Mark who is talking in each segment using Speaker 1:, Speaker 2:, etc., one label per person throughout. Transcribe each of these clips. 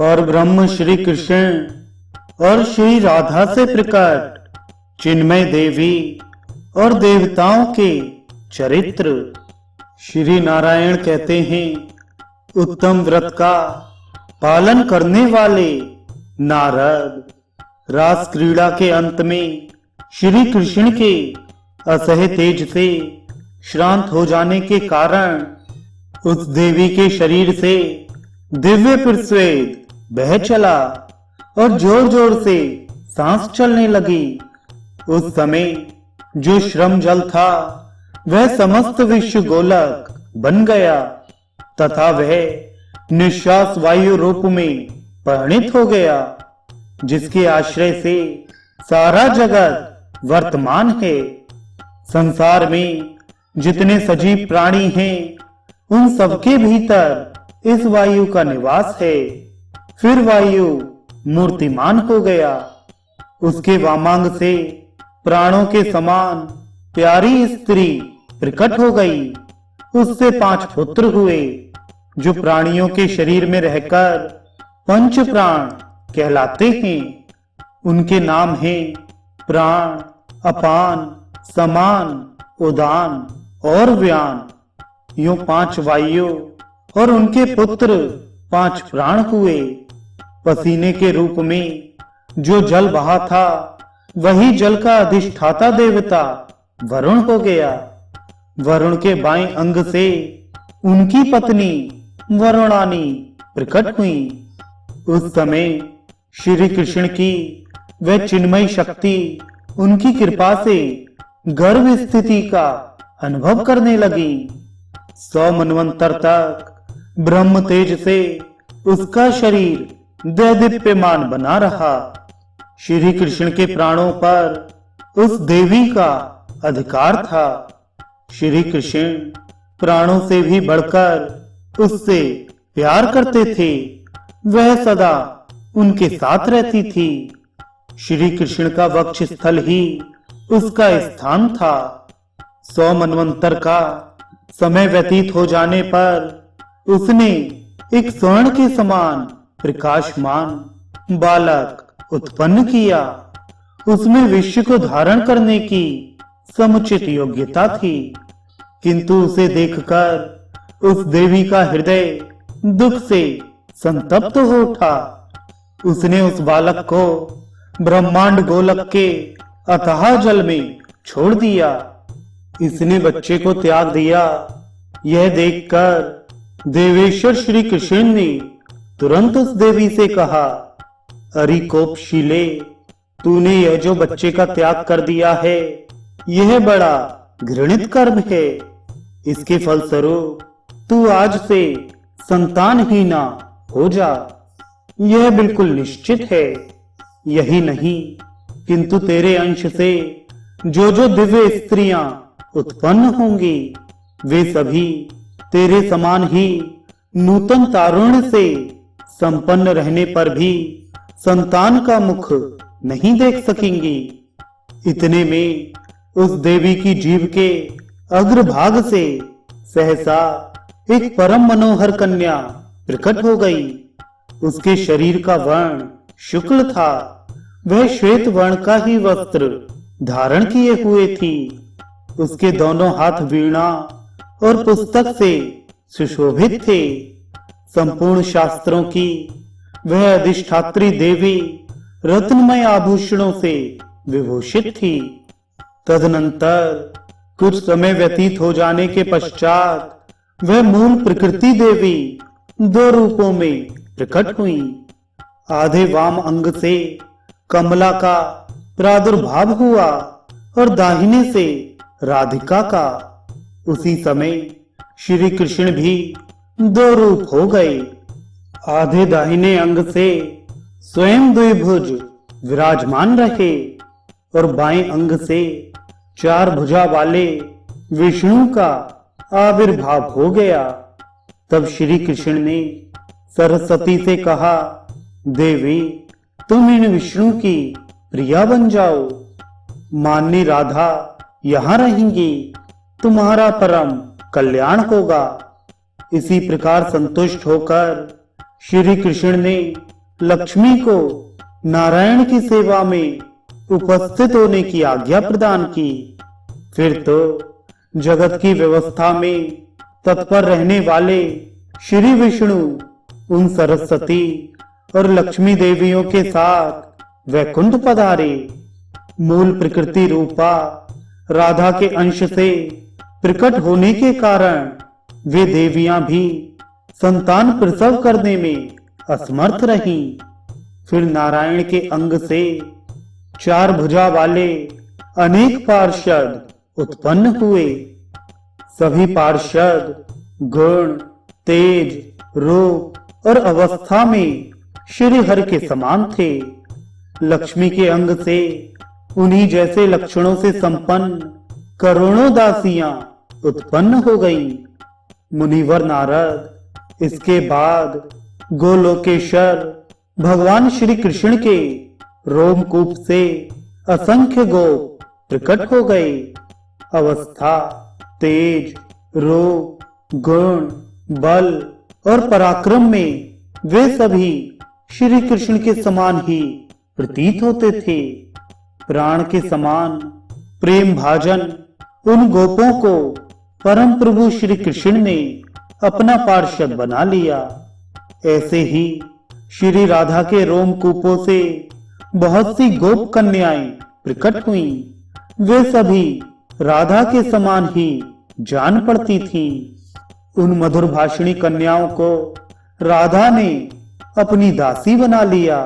Speaker 1: और ब्रह्म श्री कृष्ण और श्री राधा से प्रकट चिन्मय देवी और देवताओं के चरित्र। श्री नारायण कहते हैं, उत्तम व्रत का पालन करने वाले नारद रास क्रीड़ा के अंत में श्री कृष्ण के असह्य तेज से श्रांत हो जाने के कारण उस देवी के शरीर से दिव्य प्रस्वेद बह चला और जोर जोर से सांस चलने लगी। उस समय जो श्रम जल था वह समस्त विश्व गोलक बन गया तथा वह निश्वास वायु रूप में परिणित हो गया, जिसके आश्रय से सारा जगत वर्तमान है। संसार में जितने सजीव प्राणी हैं उन सबके भीतर इस वायु का निवास है। फिर वायु मूर्तिमान हो गया। उसके वामांग से प्राणों के समान प्यारी स्त्री प्रकट हो गई। उससे 5 पुत्र हुए जो प्राणियों के शरीर में रहकर पंच प्राण कहलाते हैं। उनके नाम हैं प्राण, अपान, समान, उदान और व्यान। यूं 5 वायु और उनके पुत्र 5 प्राण हुए। पसीने के रूप में जो जल बहा था वही जल का अधिष्ठाता देवता वरुण हो गया। वरुण के बाएं अंग से उनकी पत्नी वरुणानी प्रकट हुई। उस समय श्री कृष्ण की वह चिन्मय शक्ति उनकी कृपा से गर्भ स्थिति का अनुभव करने लगी। 100 मनवंतर तक ब्रह्म तेज से उसका शरीर दैदीप्यमान बना रहा। श्री कृष्ण के प्राणों पर उस देवी का अधिकार था। श्री कृष्ण प्राणों से भी बढ़कर उससे प्यार करते थे। वह सदा उनके साथ रहती थी। श्री कृष्ण का वक्ष स्थल ही उसका स्थान था। 100 मनवंतर का समय व्यतीत हो जाने पर उसने एक स्वर्ण के समान प्रकाशमान बालक उत्पन्न किया। उसमें विश्व को धारण करने की समुचित योग्यता थी, किंतु उसे देखकर उस देवी का हृदय दुख से संतप्त हो उठा। उसने उस बालक को ब्रह्मांड गोलक के अथाह जल में छोड़ दिया। इसने बच्चे को त्याग दिया। यह देखकर देवेश्वर श्री कृष्ण ने तुरंत उस देवी से कहा, अरि कोपशीले, तूने यह जो बच्चे का त्याग कर दिया है यह बड़ा घृणित कर्म है। इसके फलस्वरूप तू आज से संतानहीना हो जा। यह बिल्कुल निश्चित है। यही नहीं किंतु तेरे अंश से जो जो दिव्य स्त्रियां उत्पन्न होंगी वे सभी तेरे समान ही नूतन तारुण्य से संपन्न रहने पर भी संतान का मुख नहीं देख सकेंगी। इतने में उस देवी की जीभ के अग्रभाग से सहसा एक परम मनोहर कन्या प्रकट हो गई। उसके शरीर का वर्ण शुक्ल था। वह श्वेत वर्ण का ही वस्त्र धारण किए हुए थी। उसके दोनों हाथ वीणा और पुस्तक से सुशोभित थे। संपूर्ण शास्त्रों की वह अधिष्ठात्री देवी रत्नमय आभूषणों से विभूषित थी। तदनंतर कुछ समय व्यतीत हो जाने के पश्चात वह मूल प्रकृति देवी 2 रूपों में प्रकट हुई। आधे वाम अंग से कमला का प्रादुर्भाव हुआ और दाहिने से राधिका का। उसी समय श्री कृष्ण भी 2 रूप हो गए। आधे दाहिने अंग से स्वयं द्विभुज विराजमान रहे और बाएं अंग से 4 भुजा वाले विष्णु का आविर्भाव हो गया। तब श्री कृष्ण ने सरस्वती से कहा, देवी तुम इन विष्णु की प्रिया बन जाओ। माननी राधा यहाँ रहेंगी, तुम्हारा परम कल्याण होगा। इसी प्रकार संतुष्ट होकर श्री कृष्ण ने लक्ष्मी को नारायण की सेवा में उपस्थित होने की आज्ञा प्रदान की। फिर तो जगत की व्यवस्था में तत्पर रहने वाले श्री विष्णु उन सरस्वती और लक्ष्मी देवियों के साथ वैकुंठ पधारे। मूल प्रकृति रूपा राधा के अंश से प्रकट होने के कारण वे देवियां भी संतान प्रसव करने में असमर्थ रहीं। फिर नारायण के अंग से 4 भुजा वाले अनेक पार्षद उत्पन्न हुए। सभी पार्षद गुण, तेज, रूप और अवस्था में श्री हरि के समान थे। लक्ष्मी के अंग से उन्हीं जैसे लक्षणों से संपन्न करोड़ों दासियां उत्पन्न हो गईं। मुनिवर नारद इसके बाद गोलोकेश्वर भगवान श्री कृष्ण के रोमकूप से असंख्य गोप प्रकट हो गए। अवस्था, तेज, रूप, गुण, बल और पराक्रम में वे सभी श्री कृष्ण के समान ही प्रतीत होते थे। प्राण के समान प्रेम भाजन उन गोपों को परम प्रभु श्री कृष्ण ने अपना पार्षद बना लिया। ऐसे ही श्री राधा के रोमकूपों से बहुत सी गोप कन्याएं प्रकट हुईं। वे सभी राधा के समान ही जान पड़ती थीं। उन मधुर भाषणी कन्याओं को राधा ने अपनी दासी बना लिया।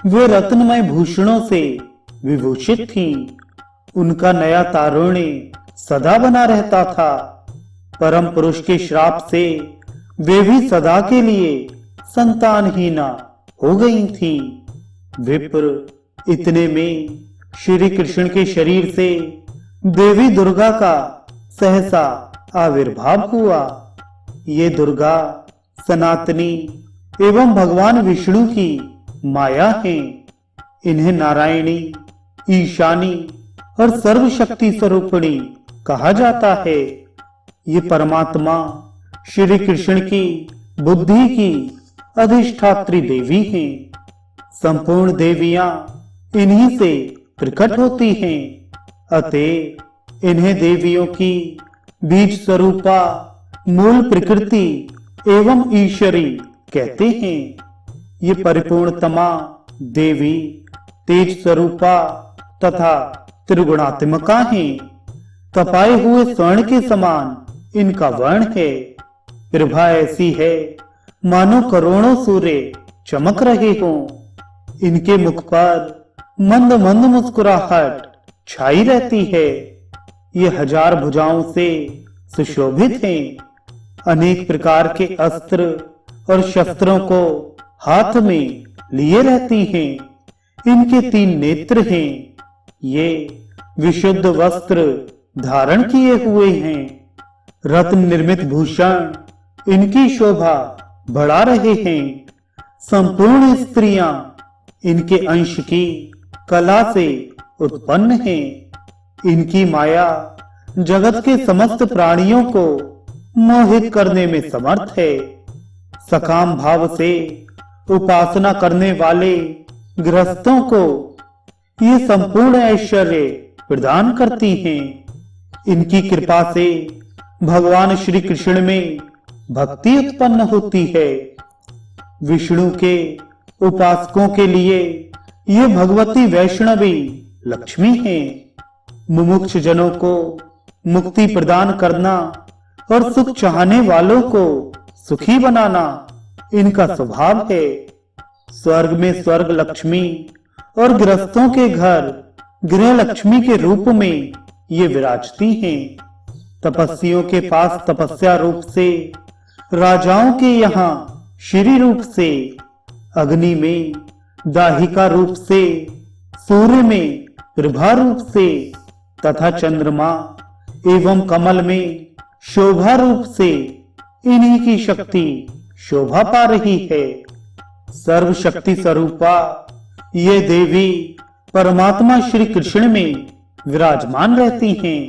Speaker 1: वे रत्नमय भूषणों से विभूषित थीं। उनका नया तारुण्य सदा बना रहता था। परम पुरुष के श्राप से वे भी सदा के लिए संतानहीना हो गई थीं। विप्र इतने में श्री कृष्ण के शरीर से देवी दुर्गा का सहसा आविर्भाव हुआ। ये दुर्गा सनातनी एवं भगवान विष्णु की माया हैं। इन्हें नारायणी, ईशानी और सर्वशक्ति स्वरूपिणी कहा जाता है। ये परमात्मा श्री कृष्ण की बुद्धि की अधिष्ठात्री देवी हैं। संपूर्ण देवियां इन्हीं से प्रकट होती हैं। अतः इन्हें देवियों की बीज स्वरूपा, मूल प्रकृति एवं ईश्वरी कहते हैं। ये परिपूर्णतमा देवी तेज स्वरूपा तथा त्रिगुणात्मका हैं। तपाए हुए स्वर्ण के समान इनका वर्ण है। प्रभा ऐसी है मानो करोड़ों सूर्य चमक रहे हों। इनके मुख पर मंद मंद मुस्कुराहट छाई रहती है। ये 1000 भुजाओं से सुशोभित हैं। अनेक प्रकार के अस्त्र और शस्त्रों को हाथ में लिए रहती हैं। इनके 3 नेत्र हैं। ये विशुद्ध वस्त्र धारण किए हुए हैं। रत्न निर्मित भूषण इनकी शोभा बढ़ा रहे हैं। संपूर्ण स्त्रियां इनके अंश की कला से उत्पन्न हैं। इनकी माया जगत के समस्त प्राणियों को मोहित करने में समर्थ है। सकाम भाव से उपासना करने वाले गृहस्थों को ये संपूर्ण ऐश्वर्य प्रदान करती हैं। इनकी कृपा से भगवान श्री कृष्ण में भक्ति उत्पन्न होती है। विष्णु के उपासकों के लिए ये भगवती वैष्णवी लक्ष्मी है। मुमुक्ष जनों को मुक्ति प्रदान करना और सुख चाहने वालों को सुखी बनाना इनका स्वभाव है। स्वर्ग में स्वर्ग लक्ष्मी और गृहस्थों के घर गृह लक्ष्मी के रूप में ये विराजती हैं। तपस्वियों के पास तपस्या रूप से, राजाओं के यहाँ श्री रूप से, अग्नि में दाहिका रूप से, सूर्य में प्रभा रूप से तथा चंद्रमा एवं कमल में शोभा रूप से इन्हीं की शक्ति शोभा पा रही है। सर्वशक्ति स्वरूपा ये देवी परमात्मा श्री कृष्ण में विराजमान रहती हैं।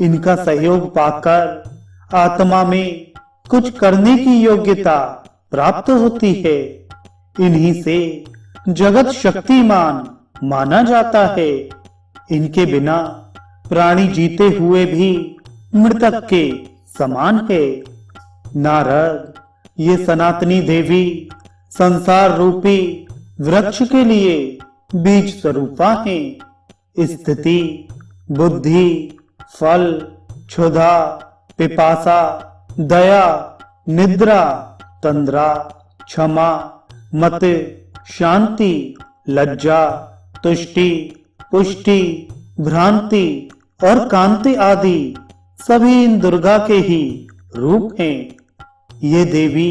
Speaker 1: इनका सहयोग पाकर आत्मा में कुछ करने की योग्यता प्राप्त होती है। इन्हीं से जगत शक्तिमान माना जाता है। इनके बिना प्राणी जीते हुए भी मृतक के समान है। नारद, ये सनातनी देवी संसार रूपी वृक्ष के लिए बीज स्वरूपा है। स्थिति, बुद्धि, फल, क्षुधा, पिपासा, दया, निद्रा, तंद्रा, क्षमा, मत, शांति, लज्जा, तुष्टि, पुष्टि, भ्रांति और कांति आदि सभी इन दुर्गा के ही रूप हैं। ये देवी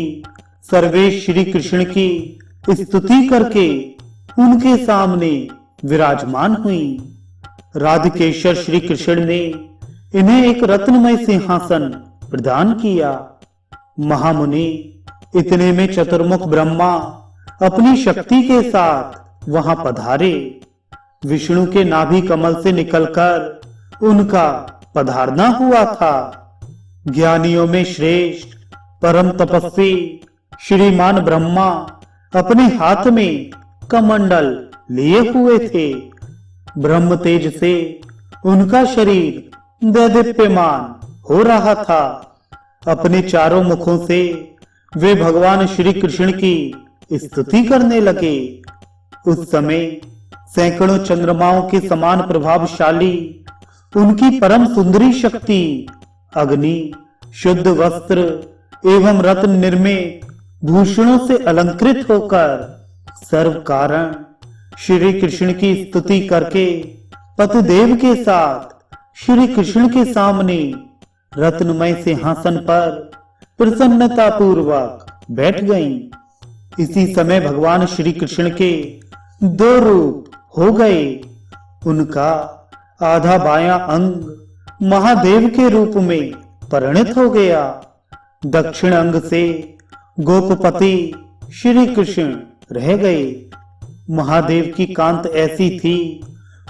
Speaker 1: सर्वेश श्री कृष्ण की स्तुति करके उनके सामने विराजमान हुई। राधिकेश्वर श्री कृष्ण ने इन्हें एक रत्नमय सिंहासन प्रदान किया। महामुनि, इतने में चतुर्मुख ब्रह्मा अपनी शक्ति के साथ वहां पधारे। विष्णु के नाभि कमल से निकलकर उनका पधारना हुआ था। ज्ञानियों में श्रेष्ठ परम तपस्वी श्रीमान ब्रह्मा अपने हाथ में कमंडल लिए हुए थे। ब्रह्म तेज से उनका शरीर दैदीप्यमान हो रहा था। अपने चारों मुखों से वे भगवान श्री कृष्ण की स्तुति करने लगे। उस समय सैकड़ों चंद्रमाओं के समान प्रभावशाली उनकी परम सुंदरी शक्ति अग्नि, शुद्ध वस्त्र एवं रत्न निर्मित भूषणों से अलंकृत होकर सर्व कारण श्री कृष्ण की स्तुति करके पतिदेव के साथ श्री कृष्ण के सामने रत्नमय सिंहासन पर प्रसन्नता पूर्वक बैठ गईं। इसी समय भगवान श्री कृष्ण के दो रूप हो गए। उनका आधा बायां अंग महादेव के रूप में परिणत हो गया। दक्षिण अंग से गोपपति श्री कृष्ण रह गए। महादेव की कांत ऐसी थी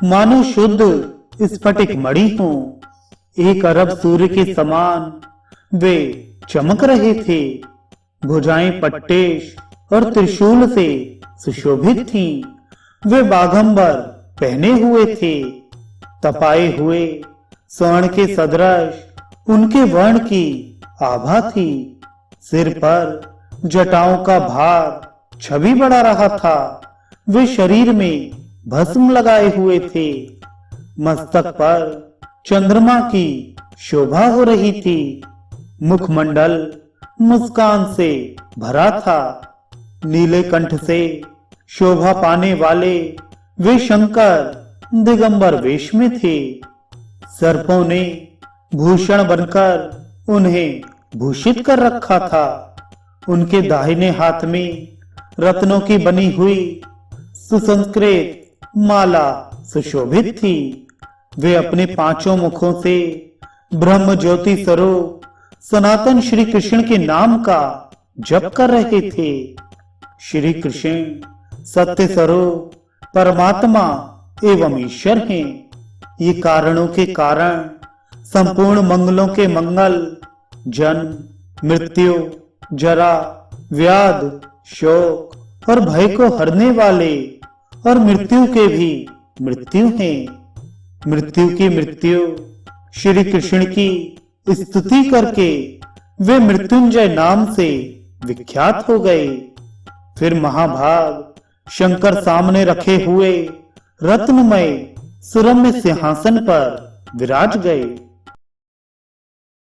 Speaker 1: मानो शुद्ध स्फटिक मणि हो। 1 अरब सूर्य के समान वे चमक रहे थे। भुजाएं पट्टेश और त्रिशूल से सुशोभित थीं। वे बाघंबर पहने हुए थे। तपाए हुए स्वर्ण के सदृश उनके वर्ण की आभा थी। सिर पर जटाओं का भार छवि बढ़ा रहा था। वे शरीर में भस्म लगाए हुए थे। मस्तक पर चंद्रमा की शोभा हो रही थी। मुखमंडल मुस्कान से भरा था। नीले कंठ से शोभा पाने वाले वे शंकर दिगंबर वेश में थे। सर्पों ने भूषण बनकर उन्हें भूषित कर रखा था। उनके दाहिने हाथ में रत्नों की बनी हुई सुसंस्कृत माला सुशोभित थी। वे अपने 5 मुखों से ब्रह्म ज्योति स्वरूप सनातन श्री कृष्ण के नाम का जप कर रहे थे। श्री कृष्ण सत्य स्वरूप परमात्मा एवं ईश्वर हैं। ये कारणों के कारण संपूर्ण मंगलों के मंगल, जन्म, मृत्यु, जरा, व्याध, शोक और भय को हरने वाले और मृत्यु के भी मृत्यु हैं। मृत्यु की मृत्यु श्री कृष्ण की स्तुति करके वे मृत्युंजय नाम से विख्यात हो गए। फिर महाभाग शंकर सामने रखे हुए रत्नमय सुरम्य सिंहासन पर विराज गए।